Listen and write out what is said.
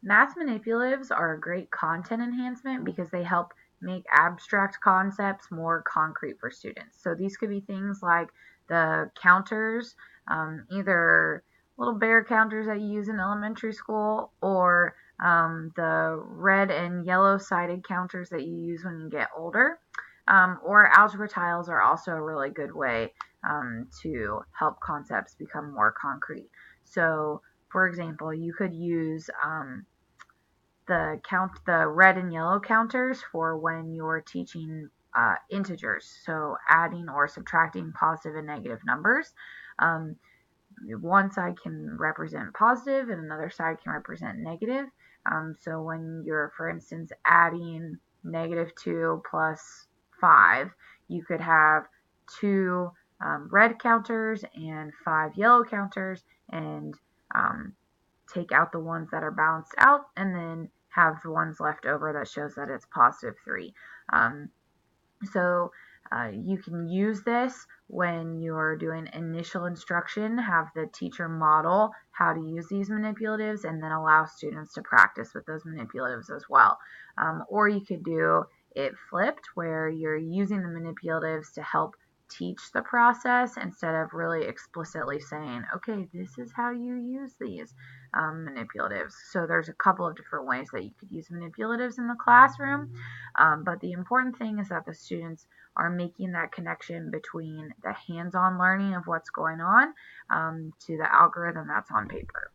Math manipulatives are a great content enhancement because they help make abstract concepts more concrete for students. So these could be things like the counters, either little bear counters that you use in elementary school, or the red and yellow sided counters that you use when you get older. Or algebra tiles are also a really good way to help concepts become more concrete. So, for example, you could use the red and yellow counters for when you're teaching integers, so adding or subtracting positive and negative numbers. Um, One side can represent positive and another side can represent negative. So when you're, for instance, adding -2 plus 5, you could have two red counters and 5 yellow counters, and um, take out the ones that are balanced out, and then have the ones left over that shows that it's +3. Um, so you can use this when you're doing initial instruction, have the teacher model how to use these manipulatives, and then allow students to practice with those manipulatives as well. Or you could do it flipped, where you're using the manipulatives to help teach the process instead of really explicitly saying, okay, this is how you use these manipulatives. So there's a couple of different ways that you could use manipulatives in the classroom. But the important thing is that the students are making that connection between the hands-on learning of what's going on to the algorithm that's on paper.